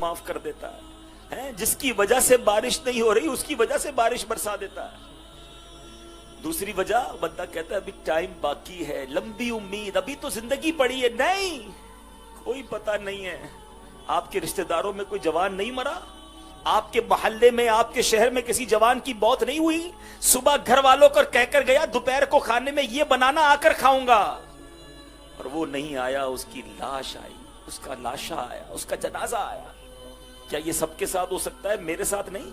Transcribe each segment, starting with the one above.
معاف کر دیتا ہے، جس کی وجہ سے بارش نہیں ہو رہی اس کی وجہ سے بارش برسا دیتا ہے۔ دوسری وجہ بندہ کہتا ہے ابھی ٹائم باقی ہے، لمبی امید، ابھی تو زندگی پڑی ہے۔ نہیں، کوئی پتہ نہیں ہے آپ کے رشتہ داروں میں کوئی جوان نہیں مرا، آپ کے محلے میں، آپ کے شہر میں کسی جوان کی موت نہیں ہوئی؟ صبح گھر والوں کو کہہ کر گیا دوپہر کو کھانے میں یہ بنانا آ کر کھاؤں گا، اور وہ نہیں آیا، اس کی لاش آئی، اس کا لاشا آیا، اس کا جنازہ آیا۔ کیا یہ سب کے ساتھ ہو سکتا ہے؟ میرے ساتھ نہیں؟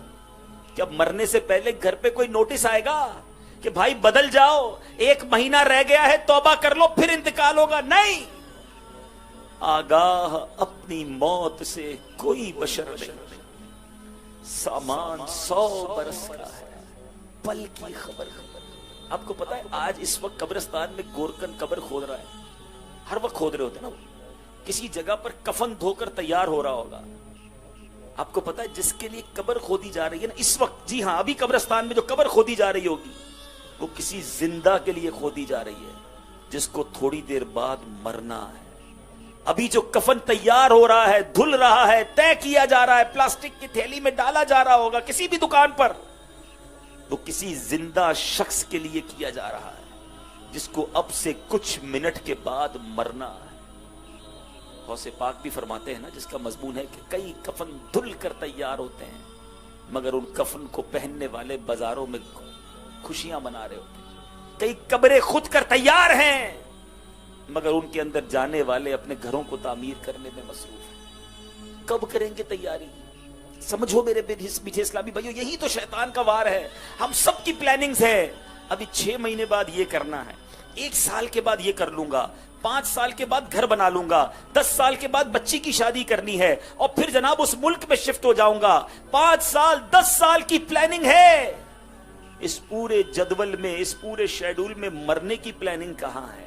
کیا مرنے سے پہلے گھر پہ کوئی نوٹس آئے گا کہ بھائی بدل جاؤ، 1 مہینہ رہ گیا ہے، توبہ کر لو پھر انتقال ہوگا؟ نہیں، آگاہ اپنی موت سے کوئی بشر نہیں، سامان 100 برس کا ہے، پل کی خبر۔ آپ کو پتا ہے آج اس وقت قبرستان میں گورکن قبر کھود رہا ہے، ہر وقت کھود رہے ہوتے ہیں نا، وہ کسی جگہ پر کفن دھو کر تیار ہو رہا ہوگا۔ آپ کو پتا ہے جس کے لیے قبر کھودی جا رہی ہے نا اس وقت، جی ہاں ابھی قبرستان میں جو قبر کھودی جا رہی ہوگی وہ کسی زندہ کے لیے کھودی جا رہی ہے جس کو تھوڑی دیر بعد مرنا ہے۔ ابھی جو کفن تیار ہو رہا ہے، دھل رہا ہے، طے کیا جا رہا ہے، پلاسٹک کی تھیلی میں ڈالا جا رہا ہوگا کسی بھی دکان پر، وہ کسی زندہ شخص کے لیے کیا جا رہا ہے جس کو اب سے کچھ منٹ کے بعد مرنا ہے۔ غوث پاک بھی فرماتے ہیں نا، جس کا مضمون ہے کہ کئی کفن دھل کر تیار ہوتے ہیں مگر ان کفن کو پہننے والے بازاروں میں خوشیاں منا رہے ہوتے ہیں۔ کئی قبریں خود کر تیار ہیں مگر ان کے اندر جانے والے اپنے گھروں کو تعمیر کرنے میں مصروف ہیں۔ کب کریں گے تیاری؟ سمجھو میرے میٹھے اسلامی بھائیو، یہی تو شیطان کا وار ہے۔ ہم سب کی پلاننگز ہے، ابھی 6 مہینے بعد یہ کرنا ہے، 1 سال کے بعد یہ کر لوں گا، 5 سال کے بعد گھر بنا لوں گا، 10 سال کے بعد بچی کی شادی کرنی ہے اور پھر جناب اس ملک میں شفٹ ہو جاؤں گا۔ 5 سال 10 سال کی پلاننگ ہے۔ اس پورے جدول میں، اس پورے شیڈول میں مرنے کی پلاننگ کہاں ہے؟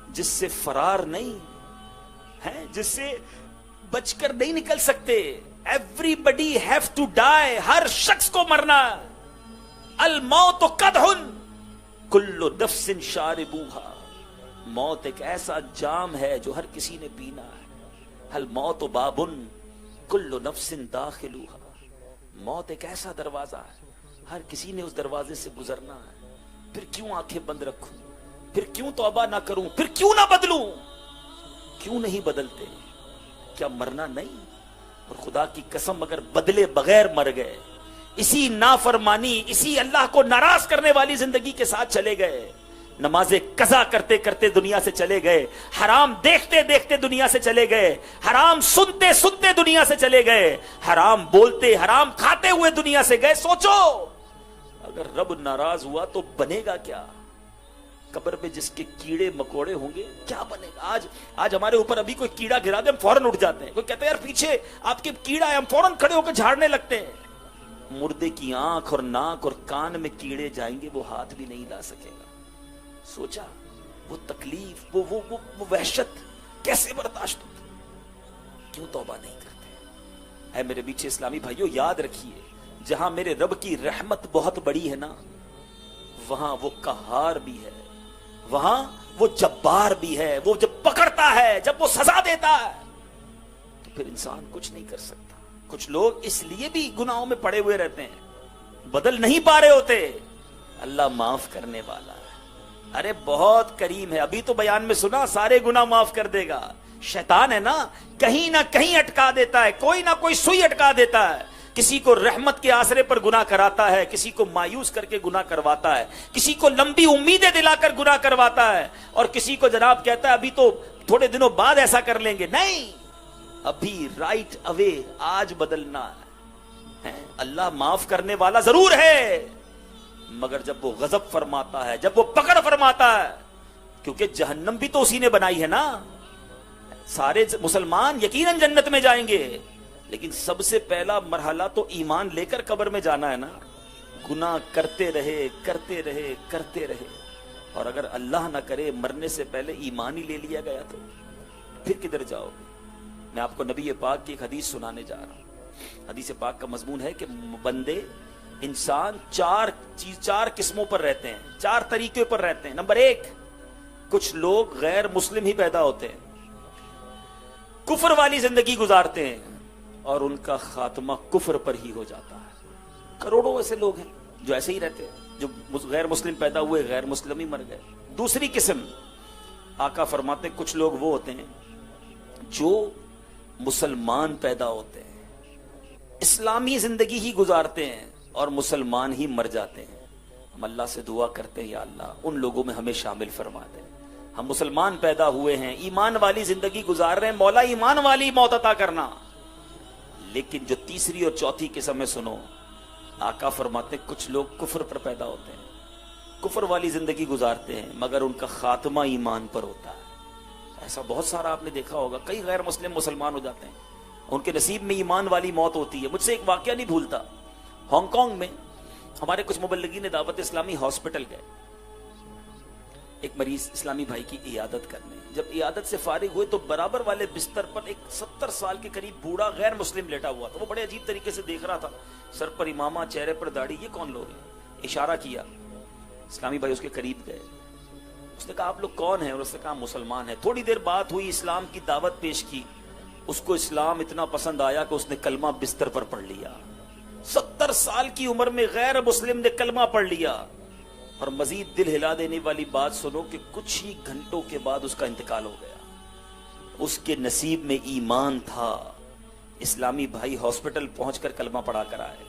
جس سے فرار نہیں ہے، جس سے بچ کر نہیں نکل سکتے۔ Everybody have to die, ہر شخص کو مرنا۔ الموت قدح کل نفس شاربوہا، موت ایک ایسا جام ہے جو ہر کسی نے پینا ہے۔ الموت باب کل نفس داخلوہا، موت ایک ایسا دروازہ ہے ہر کسی نے اس دروازے سے گزرنا ہے۔ پھر کیوں آنکھیں بند رکھوں؟ پھر کیوں توبہ نہ کروں؟ پھر کیوں نہ بدلوں؟ کیوں نہیں بدلتے؟ کیا مرنا نہیں؟ اور خدا کی قسم اگر بدلے بغیر مر گئے، اسی نافرمانی، اسی اللہ کو ناراض کرنے والی زندگی کے ساتھ چلے گئے، نمازیں قضا کرتے کرتے دنیا سے چلے گئے، حرام دیکھتے دیکھتے دنیا سے چلے گئے، حرام سنتے سنتے دنیا سے چلے گئے، حرام بولتے حرام کھاتے ہوئے دنیا سے گئے، سوچو اگر رب ناراض ہوا تو بنے گا کیا؟ قبر میں جس کے کیڑے مکوڑے ہوں گے کیا بنے گا؟ آج ہمارے اوپر ابھی کوئی کیڑا گرا دے ہم فوراً اٹھ جاتے ہیں، کوئی کہتا ہے یار پیچھے آپ کے کیڑا ہے، ہم فوراً کھڑے ہو کے جھاڑنے لگتے ہیں۔ مردے کی آنکھ اور ناک اور کان میں کیڑے جائیں گے، وہ ہاتھ بھی نہیں لا سکے گا۔ سوچا وہ تکلیف، وہ وحشت کیسے برداشت ہوتی؟ کیوں توبہ نہیں کرتے؟ اے میرے میٹھے اسلامی بھائیو، یاد رکھیے جہاں میرے رب کی رحمت بہت بڑی ہے نا، وہاں وہ قہار بھی ہے، وہاں وہ جبار بھی ہے۔ وہ جب پکڑتا ہے، جب وہ سزا دیتا ہے تو پھر انسان کچھ نہیں کر سکتا۔ کچھ لوگ اس لیے بھی گناہوں میں پڑے ہوئے رہتے ہیں، بدل نہیں پا رہے ہوتے۔ اللہ معاف کرنے والا ہے، ارے بہت کریم ہے۔ ابھی تو بیان میں سنا سارے گناہ معاف کر دے گا۔ شیطان ہے نا، کہیں نہ کہیں اٹکا دیتا ہے، کوئی نہ کوئی سوئی اٹکا دیتا ہے۔ کسی کو رحمت کے آسرے پر گناہ کراتا ہے، کسی کو مایوس کر کے گناہ کرواتا ہے، کسی کو لمبی امیدیں دلا کر گناہ کرواتا ہے، اور کسی کو جناب کہتا ہے ابھی تو تھوڑے دنوں بعد ایسا کر لیں گے۔ نہیں، ابھی رائٹ اوے، آج بدلنا ہے۔ اللہ معاف کرنے والا ضرور ہے مگر جب وہ غضب فرماتا ہے، جب وہ پکڑ فرماتا ہے، کیونکہ جہنم بھی تو اسی نے بنائی ہے نا۔ سارے مسلمان یقیناً جنت میں جائیں گے لیکن سب سے پہلا مرحلہ تو ایمان لے کر قبر میں جانا ہے نا۔ گناہ کرتے رہے کرتے رہے کرتے رہے، اور اگر اللہ نہ کرے مرنے سے پہلے ایمان ہی لے لیا گیا تو پھر کدھر جاؤ؟ میں آپ کو نبی پاک کی ایک حدیث سنانے جا رہا ہوں۔ حدیث پاک کا مضمون ہے کہ بندے، انسان 4 قسموں پر رہتے ہیں، 4 طریقے پر رہتے ہیں۔ نمبر 1، کچھ لوگ غیر مسلم ہی پیدا ہوتے ہیں، کفر والی زندگی گزارتے ہیں، اور ان کا خاتمہ کفر پر ہی ہو جاتا ہے۔ کروڑوں ایسے لوگ ہیں جو ایسے ہی رہتے ہیں، جو غیر مسلم پیدا ہوئے غیر مسلم ہی مر گئے۔ دوسری قسم آقا فرماتے ہیں کچھ لوگ وہ ہوتے ہیں جو مسلمان پیدا ہوتے ہیں، اسلامی زندگی ہی گزارتے ہیں اور مسلمان ہی مر جاتے ہیں۔ ہم اللہ سے دعا کرتے ہیں یا اللہ ان لوگوں میں ہمیں شامل فرما دے۔ ہم مسلمان پیدا ہوئے ہیں، ایمان والی زندگی گزار رہے ہیں، مولا ایمان والی موت عطا کرنا۔ لیکن جو تیسری اور چوتھی قسم میں سنو، آقا فرماتے ہیں کچھ لوگ کفر پر پیدا ہوتے ہیں، کفر والی زندگی گزارتے ہیں، مگر ان کا خاتمہ ایمان پر ہوتا ہے۔ ایسا بہت سارا آپ نے دیکھا ہوگا، کئی غیر مسلم مسلمان ہو جاتے ہیں، ان کے نصیب میں ایمان والی موت ہوتی ہے۔ مجھ سے ایک واقعہ نہیں بھولتا، ہانگ کانگ میں ہمارے کچھ مبلغین دعوت اسلامی ہاسپٹل گئے ایک مریض اسلامی بھائی کی عیادت کرنے۔ جب عیادت سے فارغ ہوئے تو برابر والے بستر پر ایک 70 سال کے قریب بوڑھا غیر مسلم لیٹا ہوا تھا۔ وہ بڑے عجیب طریقے سے دیکھ رہا تھا، سر پر امامہ، چہرے پر داڑھی، یہ کون لوگ ہیں؟ اشارہ کیا، اسلامی بھائی اس کے قریب گئے، اس نے کہا آپ لوگ کون ہیں؟ اور اس نے کہا مسلمان ہیں۔ تھوڑی دیر بات ہوئی، اسلام کی دعوت پیش کی، اس کو اسلام اتنا پسند آیا کہ اس نے کلمہ بستر پر پڑھ لیا۔ 70 سال کی عمر میں غیر مسلم نے کلمہ پڑھ لیا۔ اور مزید دل ہلا دینے والی بات سنو کہ کچھ ہی گھنٹوں کے بعد اس کا انتقال ہو گیا۔ اس کے نصیب میں ایمان تھا، اسلامی بھائی ہاسپٹل پہنچ کر کلمہ پڑھا کر آئے۔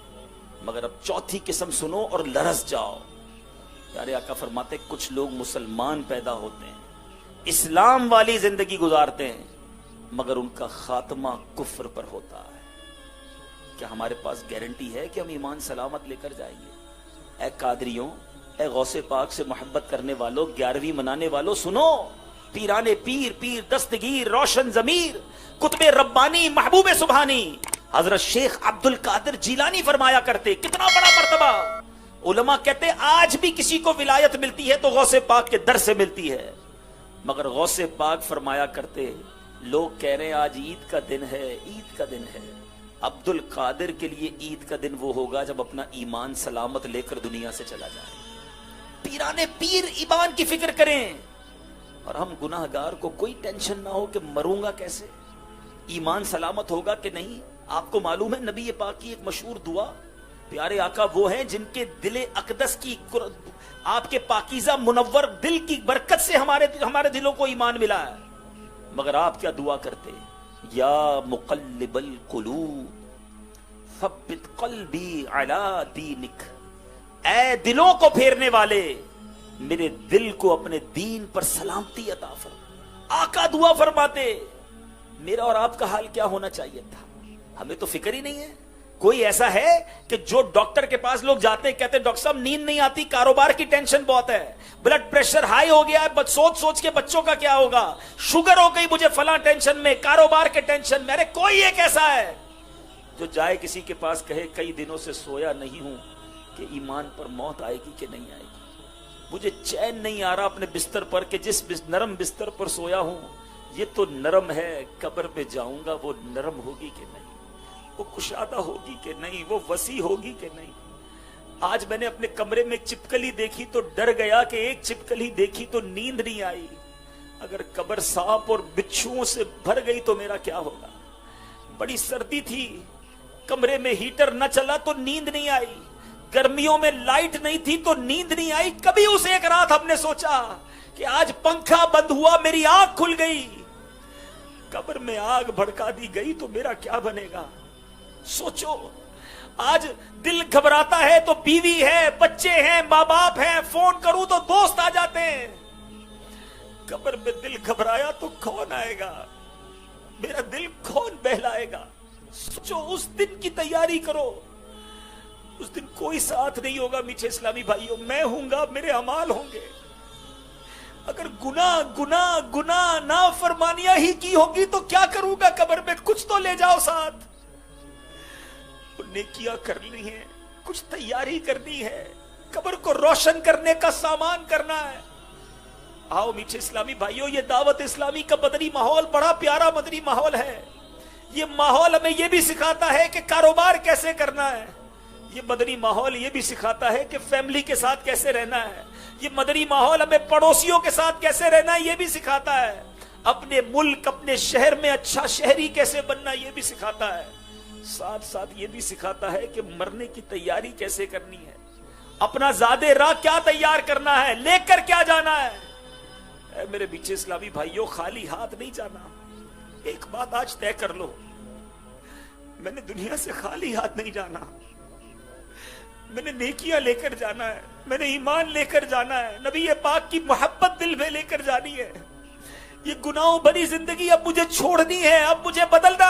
مگر اب چوتھی قسم سنو اور لرز جاؤ۔ پیارے آقا فرماتے کچھ لوگ مسلمان پیدا ہوتے ہیں، اسلام والی زندگی گزارتے ہیں، مگر ان کا خاتمہ کفر پر ہوتا ہے۔ کیا ہمارے پاس گارنٹی ہے کہ ہم ایمان سلامت لے کر جائیں گے؟ اے قادریوں، اے غوث پاک سے محبت کرنے والوں، 11ویں منانے والوں، سنو، پیران پیر، پیر دستگیر، روشن ضمیر، کتب ربانی، محبوب سبحانی حضرت شیخ عبد القادر جیلانی فرمایا کرتے، کتنا بڑا مرتبہ۔ علماء کہتے آج بھی کسی کو ولایت ملتی ہے تو غوث پاک کے در سے ملتی ہے۔ مگر غوث پاک فرمایا کرتے، لوگ کہہ رہے ہیں آج عید کا دن ہے، عید کا دن ہے۔ عبد القادر کے لیے عید کا دن وہ ہوگا جب اپنا ایمان سلامت لے کر دنیا سے چلا جائے۔ پیرانے پیر ایمان کی فکر کریں، اور ہم گناہگار کو کوئی ٹینشن نہ ہو کہ مروں گا کیسے، ایمان سلامت ہوگا کہ نہیں۔ آپ کو معلوم ہے نبی پاک کی ایک مشہور دعا، پیارے آقا وہ ہیں جن کے دل اقدس کی، آپ کے پاکیزہ منور دل کی برکت سے ہمارے دلوں کو ایمان ملا ہے۔ مگر آپ کیا دعا کرتے؟ یا مقلب القلوب ثبت قلبی علی دینک، اے دلوں کو پھیرنے والے میرے دل کو اپنے دین پر سلامتی عطا فرما۔ آقا دعا فرماتے، میرا اور آپ کا حال کیا ہونا چاہیے تھا؟ ہمیں تو فکر ہی نہیں ہے۔ کوئی ایسا ہے کہ جو ڈاکٹر کے پاس لوگ جاتے ہیں، کہتے ہیں ڈاکٹر صاحب نیند نہیں آتی، کاروبار کی ٹینشن بہت ہے، بلڈ پریشر ہائی ہو گیا ہے، سوچ کے بچوں کا کیا ہوگا، شوگر ہو گئی مجھے فلاں ٹینشن میں، کاروبار کے ٹینشن میں۔ ارے کوئی ایک ایسا ہے جو جائے کسی کے پاس کہے کئی دنوں سے سویا نہیں ہوں کہ ایمان پر موت آئے گی کہ نہیں آئے گی، مجھے چین نہیں آ رہا اپنے بستر پر کہ جس نرم بستر پر سویا ہوں یہ تو نرم ہے، قبر پہ جاؤں گا وہ نرم ہوگی کہ نہیں، وہ کشادہ ہوگی کہ نہیں، وہ وسیع ہوگی کہ نہیں۔ آج میں نے اپنے کمرے میں چپکلی دیکھی تو ڈر گیا کہ ایک چپکلی دیکھی تو نیند نہیں آئی، اگر قبر سانپ اور بچھوؤں سے بھر گئی تو میرا کیا ہوگا۔ بڑی سردی تھی، کمرے میں ہیٹر نہ چلا تو نیند نہیں آئی، گرمیوں میں لائٹ نہیں تھی تو نیند نہیں آئی۔ کبھی اس ایک رات ہم نے سوچا کہ آج پنکھا بند ہوا میری آنکھ کھل گئی، قبر میں آگ بھڑکا دی گئی تو میرا کیا بنے گا۔ سوچو، آج دل گھبراتا ہے تو بیوی ہے، بچے ہیں، ماں باپ ہیں، فون کروں تو دوست آ جاتے ہیں۔ قبر میں دل گھبرایا تو کون آئے گا، میرا دل کون بہلائے گا۔ سوچو، اس دن کی تیاری کرو، اس دن کوئی ساتھ نہیں ہوگا میٹھے اسلامی بھائیوں، میں ہوں گا، میرے اعمال ہوں گے۔ اگر گناہ نافرمانیاں ہی کی ہوگی تو کیا کروں گا قبر میں؟ کچھ تو لے جاؤ ساتھ، نیکیاں کرنی ہے، کچھ تیاری کرنی ہے، قبر کو روشن کرنے کا سامان کرنا ہے۔ آؤ میٹھے اسلامی بھائیوں، یہ دعوت اسلامی کا مدنی ماحول بڑا پیارا مدنی ماحول ہے۔ یہ ماحول ہمیں یہ بھی سکھاتا ہے کہ کاروبار کیسے کرنا ہے، یہ مدنی ماحول یہ بھی سکھاتا ہے کہ فیملی کے ساتھ کیسے رہنا ہے، یہ مدنی ماحول ہمیں پڑوسیوں کے ساتھ کیسے رہنا ہے یہ بھی سکھاتا ہے، اپنے ملک اپنے شہر میں اچھا شہری کیسے بننا یہ بھی سکھاتا ہے۔ ساتھ ساتھ یہ بھی سکھاتا ہے کہ مرنے کی تیاری کیسے کرنی ہے، اپنا زادے راہ کیا تیار کرنا ہے، لے کر کیا جانا ہے۔ اے میرے بیچے اسلامی بھائیوں، خالی ہاتھ نہیں جانا۔ ایک بات آج طے کر لو، میں نے دنیا سے خالی ہاتھ نہیں جانا، میں نے نیکیاں لے کر جانا ہے، میں نے ایمان لے کر جانا ہے، نبی پاک کی محبت دل میں لے کر جانی ہے۔ یہ گناہوں بھری زندگی اب مجھے چھوڑنی ہے، اب مجھے بدلنا ہے۔